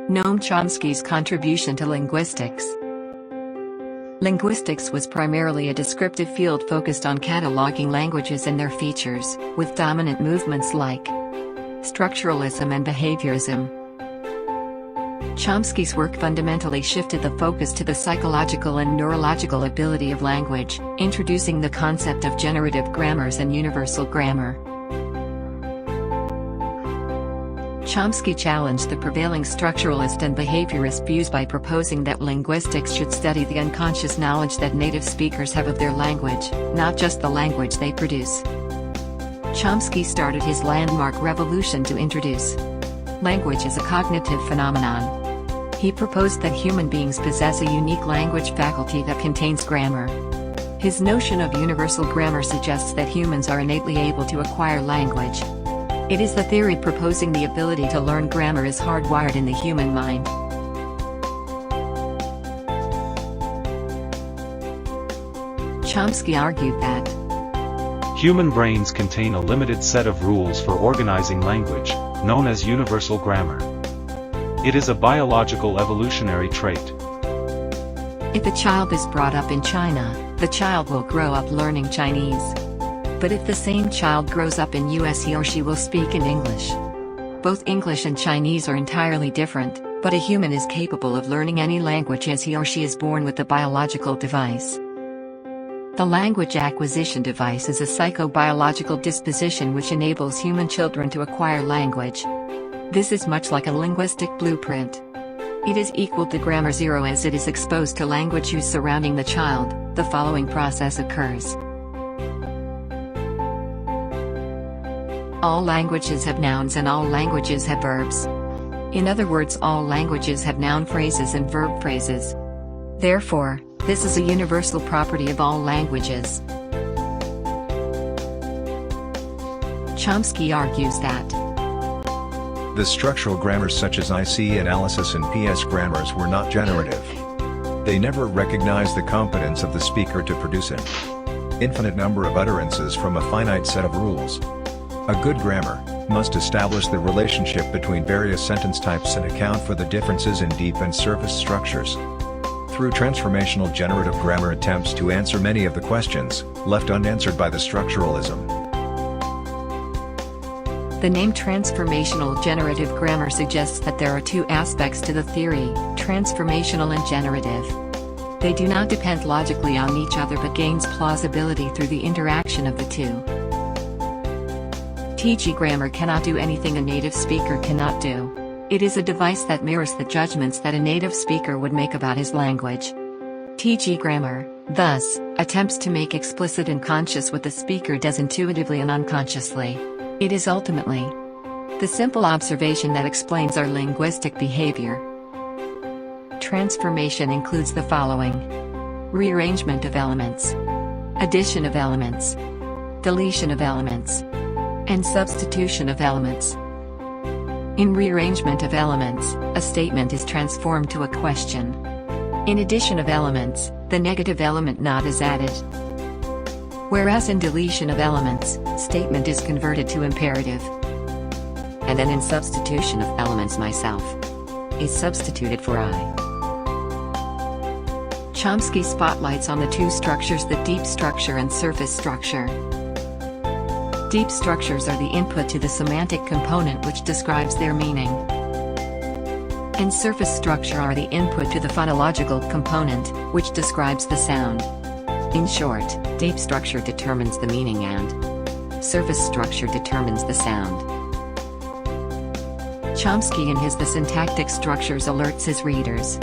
Noam Chomsky's contribution to linguistics. Linguistics was primarily a descriptive field focused on cataloging languages and their features, with dominant movements like structuralism and behaviorism. Chomsky's work fundamentally shifted the focus to the psychological and neurological ability of language, introducing the concept of generative grammars and universal grammar. Chomsky challenged the prevailing structuralist and behaviorist views by proposing that linguistics should study the unconscious knowledge that native speakers have of their language, not just the language they produce. Chomsky started his landmark revolution to introduce language as a cognitive phenomenon. He proposed that human beings possess a unique language faculty that contains grammar. His notion of universal grammar suggests that humans are innately able to acquire language. It is the theory proposing the ability to learn grammar is hardwired in the human mind. Chomsky argued that human brains contain a limited set of rules for organizing language, known as universal grammar. It is a biological evolutionary trait. If a child is brought up in China, the child will grow up learning Chinese. But if the same child grows up in US, he or she will speak in English. Both English and Chinese are entirely different, but a human is capable of learning any language as he or she is born with the biological device. The language acquisition device is a psychobiological disposition which enables human children to acquire language. This is much like a linguistic blueprint. It is equal to grammar zero as it is exposed to language use surrounding the child. The following process occurs. All languages have nouns and all languages have verbs. In other words, all languages have noun phrases and verb phrases. Therefore, this is a universal property of all languages. Chomsky argues that the structural grammars such as IC analysis and PS grammars were not generative. They never recognized the competence of the speaker to produce an infinite number of utterances from a finite set of rules. A good grammar must establish the relationship between various sentence types and account for the differences in deep and surface structures. Through transformational generative grammar attempts to answer many of the questions left unanswered by the structuralism. The name transformational generative grammar suggests that there are two aspects to the theory, transformational and generative. They do not depend logically on each other but gains plausibility through the interaction of the two. TG grammar cannot do anything a native speaker cannot do. It is a device that mirrors the judgments that a native speaker would make about his language. TG grammar, thus, attempts to make explicit and conscious what the speaker does intuitively and unconsciously. It is ultimately the simple observation that explains our linguistic behavior. Transformation includes the following: rearrangement of elements, addition of elements, deletion of elements, and substitution of elements. In rearrangement of elements, a statement is transformed to a question. In addition of elements, the negative element not is added. Whereas in deletion of elements, statement is converted to imperative. And then in substitution of elements, myself is substituted for I. Chomsky spotlights on the two structures, the deep structure and surface structure. Deep structures are the input to the semantic component which describes their meaning. And surface structure are the input to the phonological component, which describes the sound. In short, deep structure determines the meaning and surface structure determines the sound. Chomsky in his The Syntactic Structures alerts his readers.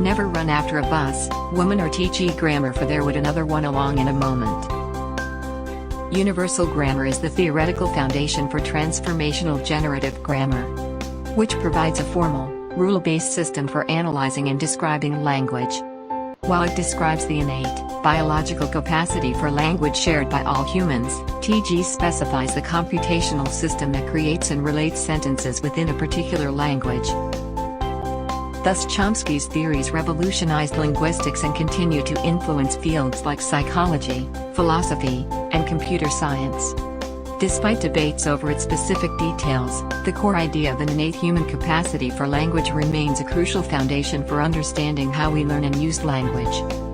Never run after a bus, woman or TG grammar, for there would another one along in a moment. Universal grammar is the theoretical foundation for transformational generative grammar, which provides a formal, rule-based system for analyzing and describing language. While it describes the innate, biological capacity for language shared by all humans, TG specifies the computational system that creates and relates sentences within a particular language. Thus Chomsky's theories revolutionized linguistics and continue to influence fields like psychology, philosophy, and computer science. Despite debates over its specific details, the core idea of an innate human capacity for language remains a crucial foundation for understanding how we learn and use language.